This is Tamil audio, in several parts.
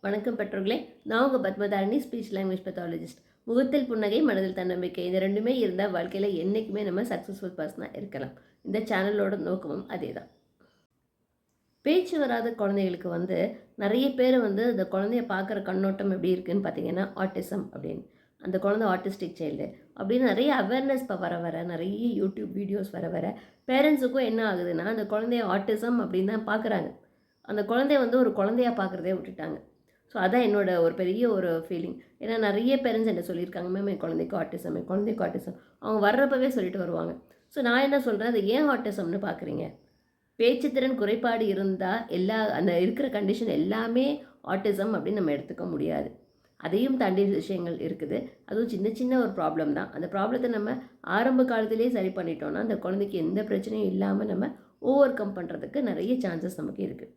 வணக்கம் பெற்றோர்களே. நான் உங்கள் பத்மதாரணி, ஸ்பீச் லாங்குவேஜ் பெத்தாலஜிஸ்ட். முகத்தில் புன்னகை, மனதில் தன்னம்பிக்கை, இந்த ரெண்டுமே இருந்தால் வாழ்க்கையில் என்றைக்குமே நம்ம சக்ஸஸ்ஃபுல் பர்சனாக இருக்கலாம். இந்த சேனலோட நோக்கமும் அதே தான். பேச்சு வராத குழந்தைகளுக்கு நிறைய பேர் இந்த குழந்தைய பார்க்குற கண்ணோட்டம் எப்படி இருக்குதுன்னு பார்த்தீங்கன்னா ஆட்டிசம் அப்படின்னு. அந்த குழந்தை ஆட்டிஸ்டிக் சைல்டு அப்படின்னு நிறைய அவேர்னஸ் இப்போ வர நிறைய யூடியூப் வீடியோஸ் வர பேரண்ட்ஸுக்கும் என்ன ஆகுதுன்னா அந்த குழந்தைய ஆட்டிசம் அப்படின்னு தான் பார்க்குறாங்க. அந்த குழந்தைய ஒரு குழந்தையாக பார்க்குறதே விட்டுட்டாங்க. ஸோ அதான் என்னோட ஒரு பெரிய ஒரு ஃபீலிங். ஏன்னா நிறைய பேரண்ட்ஸ் என்ன சொல்லியிருக்காங்க, மேம் என் குழந்தைக்கு ஆட்டிசம் அவங்க வர்றப்பவே சொல்லிட்டு வருவாங்க. ஸோ நான் என்ன சொல்கிறேன், அது ஏன் ஆட்டிசம்னு பார்க்குறீங்க? பேச்சுத்திறன் குறைபாடு இருந்தால் அந்த இருக்கிற கண்டிஷன் எல்லாமே ஆட்டிசம் அப்படின்னு நம்ம எடுத்துக்க முடியாது. அதையும் தாண்டி விஷயங்கள் இருக்குது. அதுவும் சின்ன சின்ன ஒரு ப்ராப்ளம் தான். அந்த ப்ராப்ளத்தை நம்ம ஆரம்ப காலத்திலே சரி பண்ணிட்டோம்னா அந்த குழந்தைக்கு எந்த பிரச்சனையும் இல்லாமல் நம்ம ஓவர் கம் பண்ணுறதுக்கு நிறைய சான்சஸ் நமக்கு இருக்குது.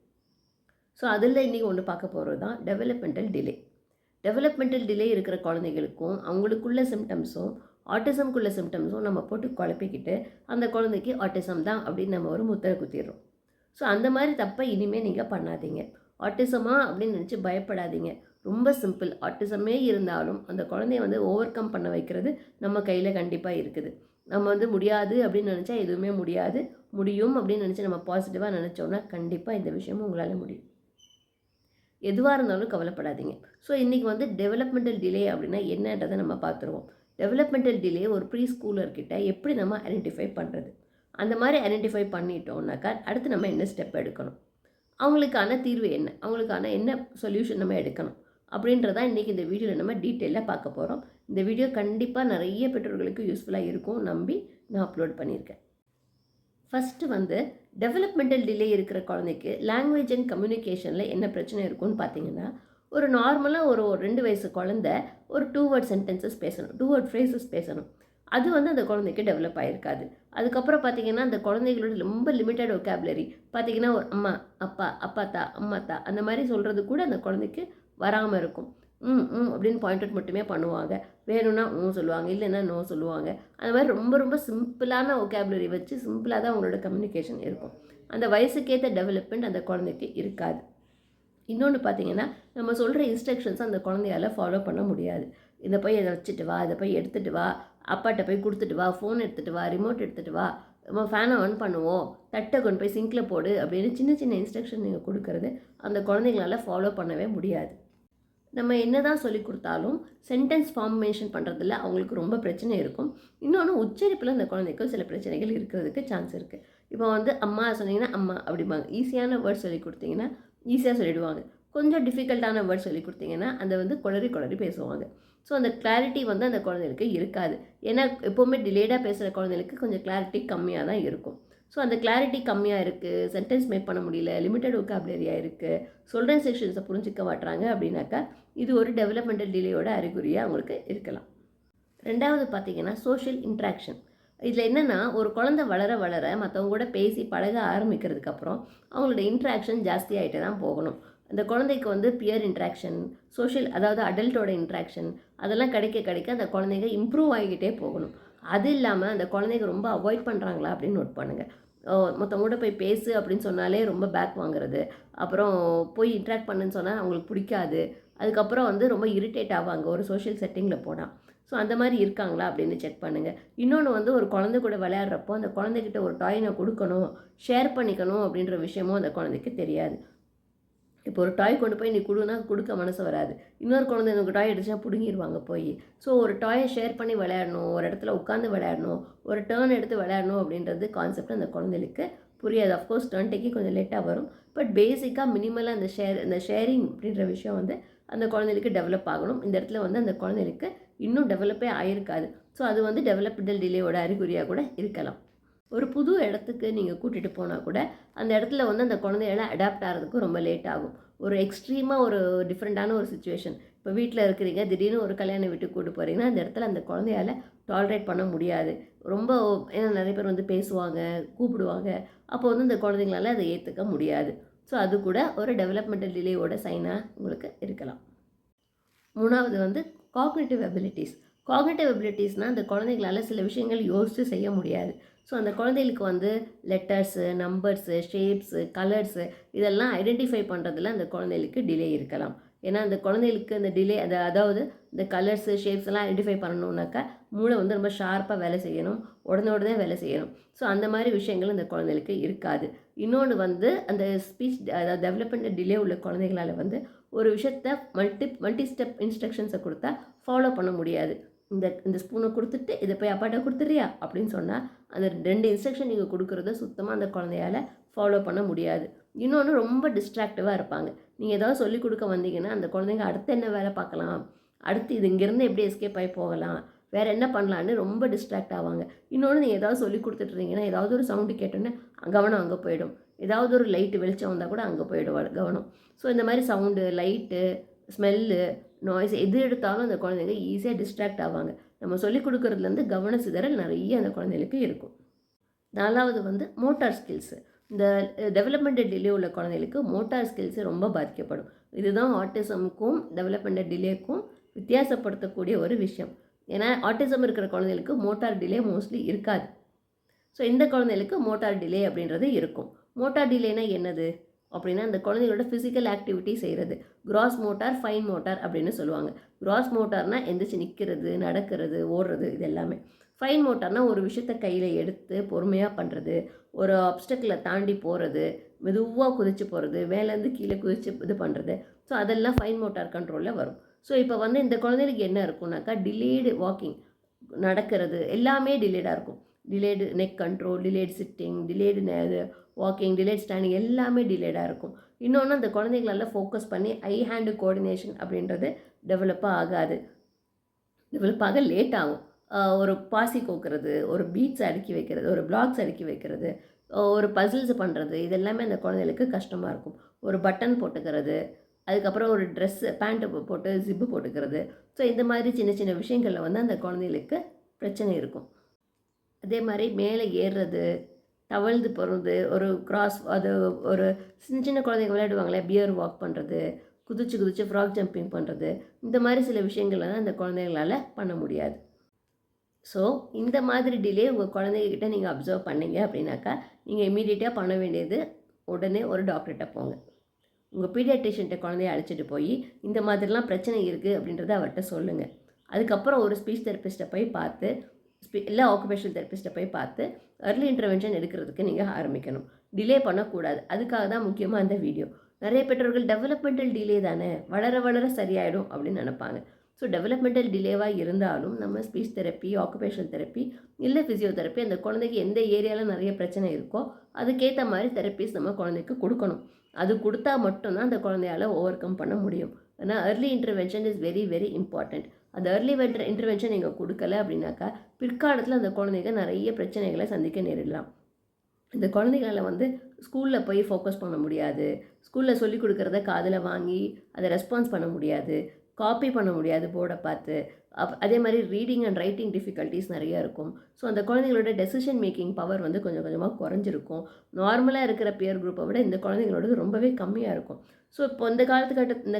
ஸோ அதில் இன்றைக்கி ஒன்று பார்க்க போகிறது தான் டெவலப்மெண்டல் டிலே இருக்கிற குழந்தைகளுக்கும் அவங்களுக்குள்ள சிம்டம்ஸும் ஆட்டிசம்குள்ள சிம்டம்ஸும் நம்ம போட்டு குழப்பிக்கிட்டு அந்த குழந்தைக்கு ஆட்டிசம் தான் அப்படின்னு நம்ம ஒரு முத்திரை குத்திடுறோம். ஸோ அந்த மாதிரி தப்பை இனிமேல் நீங்கள் பண்ணாதீங்க. ஆட்டிசமா அப்படின்னு நினச்சி பயப்படாதீங்க. ரொம்ப சிம்பிள். ஆட்டிசமே இருந்தாலும் அந்த குழந்தைய ஓவர் கம் பண்ண வைக்கிறது நம்ம கையில் கண்டிப்பாக இருக்குது. நம்ம முடியாது அப்படின்னு நினச்சா எதுவுமே முடியாது. முடியும் அப்படின்னு நினச்சி நம்ம பாசிட்டிவாக நினச்சோன்னா கண்டிப்பாக இந்த விஷயமும் உங்களால் முடியும். எதுவாக இருந்தாலும் கவலைப்படாதீங்க. ஸோ இன்றைக்கி டெவலப்மெண்டல் டிலே அப்படின்னா என்னன்றதை நம்ம பார்த்துருவோம். டெவலப்மெண்டல் டிலே ஒரு ப்ரீ ஸ்கூலர்கிட்ட எப்படி நம்ம ஐடென்டிஃபை பண்ணுறது? அந்த மாதிரி ஐடென்டிஃபை பண்ணிட்டோம்னாக்கா அடுத்து நம்ம என்ன ஸ்டெப் எடுக்கணும், அவங்களுக்கான தீர்வு என்ன, அவங்களுக்கான என்ன சொல்யூஷன் நம்ம எடுக்கணும் அப்படின்றதான் இன்றைக்கி இந்த வீடியோவில் நம்ம டீட்டெயிலாக பார்க்க போகிறோம். இந்த வீடியோ கண்டிப்பாக நிறைய பெற்றோர்களுக்கு யூஸ்ஃபுல்லாக இருக்கும் நம்பி நான் அப்லோட் பண்ணியிருக்கேன். ஃபஸ்ட்டு டெவலப்மெண்டல் டிலே இருக்கிற குழந்தைக்கு லாங்குவேஜ் அண்ட் கம்யூனிகேஷனில் என்ன பிரச்சனை இருக்குன்னு பார்த்தீங்கன்னா, ஒரு நார்மலாக ஒரு 2 வயசு குழந்தை ஒரு 2 வேர்ட் சென்டென்சஸ் பேசணும், 2 வேர்ட் ஃப்ரேசஸ் பேசணும். அது அந்த குழந்தைக்கு டெவலப் ஆகிருக்காது. அதுக்கப்புறம் பார்த்தீங்கன்னா அந்த குழந்தைகளோட ரொம்ப லிமிட்டட் ஒக்காபுலரி பார்த்தீங்கன்னா ஒரு அம்மா, அப்பா, அப்பாத்தா, அம்மாத்தா அந்த மாதிரி சொல்கிறது கூட அந்த குழந்தைக்கு வராமல் இருக்கும். அப்படின்னு பாயிண்ட் அவுட் மட்டுமே பண்ணுவாங்க. வேணும்னா சொல்லுவாங்க, இல்லைன்னா நோ சொல்லுவாங்க. அந்த மாதிரி ரொம்ப ரொம்ப சிம்பிளான ஒக்காபுலரி வச்சு சிம்பிளாக தான் அவங்களோட கம்யூனிகேஷன் இருக்கும். அந்த வயசுக்கேற்ற டெவலப்மெண்ட் அந்த குழந்தைக்கு இருக்காது. இன்னொன்று பார்த்தீங்கன்னா நம்ம சொல்கிற இன்ஸ்ட்ரக்ஷன்ஸ் அந்த குழந்தையால் ஃபாலோ பண்ண முடியாது. இதை போய் இதை வச்சுட்டு வா, இதை போய் எடுத்துகிட்டு வா, அப்பாட்ட போய் கொடுத்துட்டு வா, ஃபோன் எடுத்துகிட்டு வா, ரிமோட் எடுத்துகிட்டு வா, நம்ம ஃபேனை ஆன் பண்ணுவோம், தட்டை கொண்டு போய் சிங்கில் போடு அப்படின்னு சின்ன சின்ன இன்ஸ்ட்ரக்ஷன் நீங்கள் கொடுக்கறது அந்த குழந்தைங்களால் ஃபாலோ பண்ணவே முடியாது. நம்ம என்ன தான் சொல்லி கொடுத்தாலும் சென்டென்ஸ் ஃபார்மேஷன் பண்ணுறதுல அவங்களுக்கு ரொம்ப பிரச்சனை இருக்கும். இன்னொன்று உச்சரிப்பில் அந்த குழந்தைக்கு சில பிரச்சனைகள் இருக்கிறதுக்கு சான்ஸ் இருக்குது. இப்போ அம்மா சொன்னீங்கன்னா அம்மா அப்படிம்பாங்க. ஈஸியான வேர்ட் சொல்லி கொடுத்தீங்கன்னா ஈஸியாக சொல்லிவிடுவாங்க. கொஞ்சம் டிஃபிகல்ட்டான வேர்ட் சொல்லி கொடுத்தீங்கன்னா அதை குளறி பேசுவாங்க. ஸோ அந்த கிளாரிட்டி அந்த குழந்தைகளுக்கு இருக்காது. ஏன்னா எப்போவுமே டிலேடாக பேசுகிற குழந்தைகளுக்கு கொஞ்சம் கிளாரிட்டி கம்மியாக தான் இருக்கும். ஸோ அந்த கிளாரிட்டி கம்மியாக இருக்குது, சென்டென்ஸ் மேக் பண்ண முடியல, லிமிட்டட் ஒக்காபுலரியாக இருக்குது, சொல்கிற செக்ஷன்ஸை புரிஞ்சிக்க மாட்டுறாங்க அப்படின்னாக்கா இது ஒரு டெவலப்மெண்டல் டிலேயோட அறிகுறியாக அவங்களுக்கு இருக்கலாம். ரெண்டாவது பார்த்திங்கன்னா சோஷியல் இன்ட்ராக்ஷன். இதில் என்னென்னா ஒரு குழந்தை வளர மற்றவங்க கூட பேசி பழக ஆரம்பிக்கிறதுக்கப்புறம் அவங்களோட இன்ட்ராக்ஷன் ஜாஸ்தி ஆகிட்டே தான் போகணும். அந்த குழந்தைக்கு பியர் இன்ட்ராக்ஷன், சோஷியல் அதாவது அடல்ட்டோட இன்ட்ராக்ஷன் அதெல்லாம் கிடைக்க அந்த குழந்தைங்க இம்ப்ரூவ் ஆகிக்கிட்டே போகணும். அது இல்லாமல் அந்த குழந்தைங்க ரொம்ப அவாய்ட் பண்ணுறாங்களா அப்படின்னு நோட் பண்ணுங்கள். மற்றவங்க கூட போய் பேசு அப்படின்னு சொன்னாலே ரொம்ப பேக் வாங்குறது, அப்புறம் போய் இன்ட்ராக்ட் பண்ணுன்னு சொன்னால் அவங்களுக்கு பிடிக்காது, அதுக்கப்புறம் ரொம்ப இரிட்டேட் ஆவாங்க ஒரு சோஷியல் செட்டிங்கில் போனால். ஸோ அந்த மாதிரி இருக்காங்களா அப்படின்னு செக் பண்ணுங்கள். இன்னொன்று ஒரு குழந்தை கூட விளையாடுறப்போ அந்த குழந்தைகிட்ட ஒரு டாய் நான் கொடுக்கணும், ஷேர் பண்ணிக்கணும் அப்படின்ற விஷயமும் அந்த குழந்தைக்கு தெரியாது. இப்போ ஒரு டாய் கொண்டு போய் நீ கொடுன்னா கொடுக்க மனசு வராது. இன்னொரு குழந்தை எனக்கு டாய் எடுத்துச்சுன்னா பிடுங்கிடுவாங்க போய். ஸோ ஒரு டாயை ஷேர் பண்ணி விளையாடணும், ஒரு இடத்துல உட்காந்து விளையாடணும், ஒரு டேர்ன் எடுத்து விளையாடணும் அப்படின்றது கான்செப்ட் அந்த குழந்தைகளுக்கு புரியாது. அஃப்கோர்ஸ் டேர்ன் டேக்கிங் கொஞ்சம் லேட்டாக வரும். பட் பேசிக்காக மினிமலாக அந்த ஷேரிங் அப்படின்ற விஷயம் அந்த குழந்தைகளுக்கு டெவலப் ஆகணும். இந்த இடத்துல அந்த குழந்தைகளுக்கு இன்னும் டெவலப்பே ஆகிருக்காது. ஸோ அது டெவலப்மெண்டல் டிலேயோட அறிகுறியாக கூட இருக்கலாம். ஒரு புது இடத்துக்கு நீங்கள் கூட்டிகிட்டு போனால் கூட அந்த இடத்துல அந்த குழந்தையால் அடாப்ட் ஆகிறதுக்கு ரொம்ப லேட் ஆகும். ஒரு எக்ஸ்ட்ரீமாக ஒரு டிஃப்ரெண்ட்டான ஒரு சுச்சுவேஷன், இப்போ வீட்டில் இருக்கிறீங்க, திடீர்னு ஒரு கல்யாண வீட்டுக்கு கூட்டு போகிறீங்கன்னா அந்த இடத்துல அந்த குழந்தையால் டாலரேட் பண்ண முடியாது. ரொம்ப ஏன்னா நிறைய பேர் பேசுவாங்க, கூப்பிடுவாங்க, அப்போ அந்த குழந்தைங்களால அதை ஏற்றுக்க முடியாது. ஸோ அது கூட ஒரு டெவலப்மெண்டல் டிலேயோட சைனாக உங்களுக்கு இருக்கலாம். மூணாவது காக்னிட்டிவ் அபிலிட்டிஸ். காக்னிட்டிவ் அபிலிட்டிஸ்னால் அந்த குழந்தைங்களால் சில விஷயங்கள் யோசித்து செய்ய முடியாது. ஸோ அந்த குழந்தைகளுக்கு லெட்டர்ஸு, நம்பர்ஸு, ஷேப்ஸு, கலர்ஸு இதெல்லாம் ஐடென்டிஃபை பண்ணுறதுல அந்த குழந்தைகளுக்கு டிலே இருக்கலாம். ஏன்னா அந்த குழந்தைகளுக்கு அந்த டிலே அதாவது இந்த கலர்ஸு ஷேப்ஸ் எல்லாம் ஐடென்டிஃபை பண்ணணுன்னாக்கா மூளை வந்து ரொம்ப ஷார்ப்பாக வேலை செய்யணும், உடனே வேலை செய்யணும். ஸோ அந்த மாதிரி விஷயங்கள் இந்த குழந்தைகளுக்கு இருக்காது. இன்னொன்று வந்து அந்த ஸ்பீச் அதாவது டெவலப்மெண்ட் டிலே உள்ள குழந்தைகளால் வந்து ஒரு விஷயத்த மல்டி ஸ்டெப் இன்ஸ்ட்ரக்ஷன்ஸை கொடுத்தா ஃபாலோ பண்ண முடியாது. இந்த ஸ்பூனை கொடுத்துட்டு இதை போய் அப்பாட்ட கொடுத்துறியா அப்படின்னு சொன்னால் அந்த 2 இன்ஸ்ட்ரக்ஷன் நீங்கள் கொடுக்குறத சுத்தமாக அந்த குழந்தையால் ஃபாலோ பண்ண முடியாது. இன்னொன்று ரொம்ப டிஸ்ட்ராக்டிவாக இருப்பாங்க. நீங்கள் ஏதாவது சொல்லிக் கொடுக்க வந்தீங்கன்னா அந்த குழந்தைங்க அடுத்து என்ன வேலை பார்க்கலாம், அடுத்து இது இங்கேருந்து எப்படி எஸ்கேப் ஆகி போகலாம், வேறு என்ன பண்ணலான்னு ரொம்ப டிஸ்ட்ராக்ட் ஆவாங்க. இன்னொன்று நீங்கள் ஏதாவது சொல்லி கொடுத்துட்ருந்தீங்கன்னா ஏதாவது ஒரு சவுண்டு கேட்டோன்னே கவனம் அங்கே போயிடும். ஏதாவது ஒரு லைட்டு வெளிச்சம் வந்தால் கூட அங்கே போயிடும் கவனம். ஸோ இந்த மாதிரி சவுண்டு, லைட்டு, ஸ்மெல்லு, நாய்ஸ் எது எடுத்தாலும் அந்த குழந்தைங்க ஈஸியாக டிஸ்ட்ராக்ட் ஆவாங்க. நம்ம சொல்லிக் கொடுக்குறதுலேருந்து கவன சிதறல் நிறைய அந்த குழந்தைகளுக்கு இருக்கும். 4வது வந்து மோட்டார் ஸ்கில்ஸு. இந்த டெவலப்மெண்டல் டிலே உள்ள குழந்தைகளுக்கு மோட்டார் ஸ்கில்ஸு ரொம்ப பாதிக்கப்படும். இதுதான் ஆட்டிசமுக்கும் டெவலப்மெண்டல் டிலேக்கும் வித்தியாசப்படுத்தக்கூடிய ஒரு விஷயம். ஏன்னா ஆட்டிசம் இருக்கிற குழந்தைகளுக்கு மோட்டார் டிலே மோஸ்ட்லி இருக்காது. ஸோ இந்த குழந்தைகளுக்கு மோட்டார் டிலே அப்படின்றது இருக்கும். மோட்டார் டிலேனா என்னது அப்படின்னா அந்த குழந்தைகளோட ஃபிசிக்கல் ஆக்டிவிட்டி செய்கிறது. கிராஸ் மோட்டார், ஃபைன் மோட்டார் அப்படின்னு சொல்லுவாங்க. கிராஸ் மோட்டார்னால் எந்திரிச்சு நிற்கிறது, நடக்கிறது, ஓடுறது, இது எல்லாமே. ஃபைன் மோட்டார்னால் ஒரு விஷயத்தை கையில் எடுத்து பொறுமையாக பண்ணுறது, ஒரு ஆப்ஸ்டக்கிளை தாண்டி போகிறது, மெதுவாக குதித்து போகிறது, மேலேருந்து கீழே குதித்து இது பண்ணுறது. ஸோ அதெல்லாம் ஃபைன் மோட்டார் கண்ட்ரோலில் வரும். ஸோ இப்போ வந்து இந்த குழந்தைகளுக்கு என்ன இருக்கும்னாக்கா டிலேடு வாக்கிங், நடக்கிறது எல்லாமே டிலேடாக இருக்கும். Delayed neck control, delayed sitting, delayed walking, delayed standing எல்லாமே டிலேடாக இருக்கும். இன்னொன்று அந்த குழந்தைகளால் ஃபோக்கஸ் பண்ணி ஐ ஹேண்டு கோஆர்டினேஷன் அப்படின்றது டெவலப் ஆக லேட் ஆகும். ஒரு பாசி கோக்கிறது, ஒரு பீட்ஸ் அடுக்கி வைக்கிறது, ஒரு பிளாக்ஸ் அடுக்கி வைக்கிறது, ஒரு பசில்ஸ் பண்ணுறது, இதெல்லாமே அந்த குழந்தைகளுக்கு கஷ்டமாக இருக்கும். ஒரு பட்டன் போட்டுக்கிறது, அதுக்கப்புறம் ஒரு ட்ரெஸ்ஸு பேண்ட்டு போட்டு ஜிப்பு போட்டுக்கிறது. ஸோ இந்த மாதிரி சின்ன சின்ன விஷயங்களில் வந்து அந்த குழந்தைகளுக்கு பிரச்சனை இருக்கும். அதே மாதிரி மேலே ஏறுறது, தவழ்ந்து போகிறது, ஒரு கிராஸ், அது ஒரு சின்ன சின்ன குழந்தைங்க விளையாடுவாங்களே பியர் வாக் பண்ணுறது, குதிச்சு ஃப்ராக் ஜம்பிங் பண்ணுறது, இந்த மாதிரி சில விஷயங்களை தான் அந்த குழந்தைங்களால் பண்ண முடியாது. ஸோ இந்த மாதிரி டிலே உங்கள் குழந்தைகிட்ட நீங்கள் அப்சர்வ் பண்ணீங்க அப்படின்னாக்கா நீங்கள் இமீடியட்டாக பண்ண வேண்டியது உடனே ஒரு டாக்டர்கிட்ட போங்க. உங்கள் பீடியாட்ரிஷியன்ட்ட குழந்தைய அழைச்சிட்டு போய் இந்த மாதிரிலாம் பிரச்சனை இருக்குது அப்படின்றத அவர்கிட்ட சொல்லுங்கள். அதுக்கப்புறம் ஒரு ஸ்பீச் தெரப்பிஸ்ட்டை போய் பார்த்து, இல்லை ஆக்குபேஷனல் தெரப்பிஸ்ட்டை போய் பார்த்து அர்லி இன்டர்வென்ஷன் எடுக்கிறதுக்கு நீங்கள் ஆரம்பிக்கணும். டிலே பண்ணக்கூடாது. அதுக்காக தான் முக்கியமாக அந்த வீடியோ. நிறைய பெற்றோர்கள் டெவலப்மெண்டல் டிலே தானே, வளர சரியாயிடும் அப்படின்னு நினைப்பாங்க. ஸோ டெவலப்மெண்டல் டிலேவாக இருந்தாலும் நம்ம ஸ்பீச் தெரப்பி, ஆக்குபேஷனல் தெரப்பி, இல்லை ஃபிசியோதெரப்பி அந்த குழந்தைக்கு எந்த ஏரியாவில் நிறைய பிரச்சனை இருக்கோ அதுக்கேற்ற மாதிரி தெரப்பிஸ் நம்ம குழந்தைக்கு கொடுக்கணும். அது கொடுத்தா மட்டும்தான் அந்த குழந்தையால் ஓவர் கம் பண்ண முடியும். ஆனால் early intervention is very very important. அந்த அர்லி இன்டர்வென்ஷன் நீங்கள் கொடுக்கல அப்படின்னாக்கா பிற்காலத்தில் அந்த குழந்தைங்க நிறைய பிரச்சனைகளை சந்திக்க நேரிடலாம். இந்த குழந்தைகளால் வந்து ஸ்கூலில் போய் ஃபோக்கஸ் பண்ண முடியாது, ஸ்கூலில் சொல்லிக் கொடுக்குறத காதில் வாங்கி அதை ரெஸ்பான்ஸ் பண்ண முடியாது, காப்பி பண்ண முடியாது போர்டை பார்த்து. அதே மாதிரி ரீடிங் அண்ட் ரைட்டிங் டிஃபிகல்ட்டிஸ் நிறையா இருக்கும். ஸோ அந்த குழந்தைங்களோட டெசிஷன் மேக்கிங் பவர் வந்து கொஞ்சம் கொஞ்சமாக குறைஞ்சிருக்கும். நார்மலாக இருக்கிற பியர் குரூப்பை விட இந்த குழந்தைங்களோடது ரொம்பவே கம்மியாக இருக்கும். ஸோ இப்போ இந்த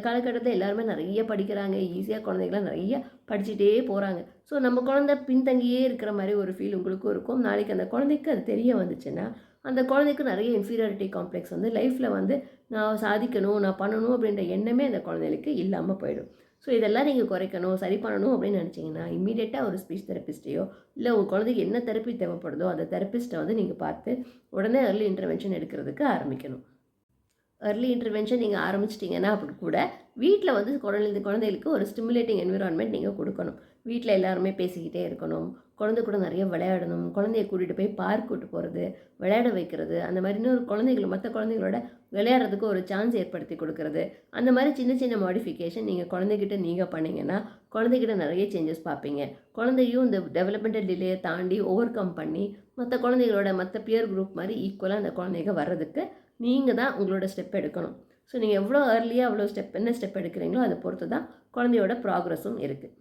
காலகட்டத்தில் எல்லாருமே நிறைய படிக்கிறாங்க, ஈஸியாக குழந்தைங்களாம் நிறைய படிச்சுட்டே போகிறாங்க. ஸோ நம்ம குழந்தை பின்தங்கியே இருக்கிற மாதிரி ஒரு ஃபீல் உங்களுக்கும் இருக்கும். நாளைக்கு அந்த குழந்தைக்கு அது தெரிய வந்துச்சுன்னா அந்த குழந்தைக்கு நிறைய இன்ஃபீரியாரிட்டி காம்ப்ளெக்ஸ் வந்து லைஃப்பில் வந்து நான் சாதிக்கணும், நான் பண்ணணும் அப்படின்ற எண்ணமே அந்த குழந்தைகளுக்கு இல்லாமல் போயிடும். ஸோ இதெல்லாம் நீங்கள் குறைக்கணும், சரி பண்ணணும் அப்படின்னு நினச்சிங்கன்னா இம்மீடியட்டாக ஒரு ஸ்பீச் தெரப்பிஸ்ட்டையோ இல்லை உங்கள் குழந்தைக்கு என்ன தெரப்பி தேவைப்படுதோ அந்த தெரப்பிஸ்ட்டை வந்து நீங்கள் பார்த்து உடனே அர்லி இன்டர்வென்ஷன் எடுக்கிறதுக்கு ஆரம்பிக்கணும். அர்லி இன்டர்வென்ஷன் நீங்கள் ஆரம்பிச்சிட்டிங்கன்னா அப்படி கூட வீட்டில் வந்து குழந்தைகளுக்கு ஒரு ஸ்டிமுலேட்டிங் என்விரான்மெண்ட் நீங்கள் கொடுக்கணும். வீட்டில் எல்லாருமே பேசிக்கிட்டே இருக்கணும், குழந்தை கூட நிறைய விளையாடணும், குழந்தைய கூட்டிகிட்டு போய் பார்க் கூட்டு போகிறது, விளையாட வைக்கிறது, அந்த மாதிரி இன்னொரு மற்ற குழந்தைகளோட விளையாடுறதுக்கு ஒரு சான்ஸ் ஏற்படுத்தி கொடுக்கறது, அந்த மாதிரி சின்ன சின்ன மாடிஃபிகேஷன் நீங்கள் குழந்தைகிட்ட நீங்கள் பண்ணிங்கன்னா குழந்தைகிட்ட நிறைய சேஞ்சஸ் பார்ப்பீங்க. குழந்தையும் இந்த டெவலப்மெண்டல் டிலேயை தாண்டி ஓவர் கம் பண்ணி மற்ற குழந்தைகளோட மற்ற பியர் குரூப் மாதிரி ஈக்குவலாக அந்த குழந்தைங்க வர்றதுக்கு நீங்கள் தான் உங்களோட ஸ்டெப் எடுக்கணும். ஸோ நீங்கள் எவ்வளோ ஏர்லியாக அவ்வளோ என்ன ஸ்டெப் எடுக்கிறீங்களோ அதை பொறுத்து தான் குழந்தையோட ப்ராக்ரஸும் இருக்குது.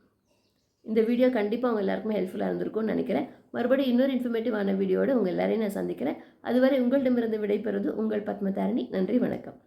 இந்த வீடியோ கண்டிப்பாக உங்கள் எல்லாருக்குமே ஹெல்ப்ஃபுல்லாக இருந்திருக்கும்னு நினைக்கிறேன். மறுபடியும் இன்னொரு இன்ஃபர்மேட்டிவான வீடியோடு உங்கள் எல்லாரையும் நான் சந்திக்கிறேன். அதுவரை உங்களிடமிருந்து விடைபெறுவது உங்கள் பத்மதாரிணி. நன்றி, வணக்கம்.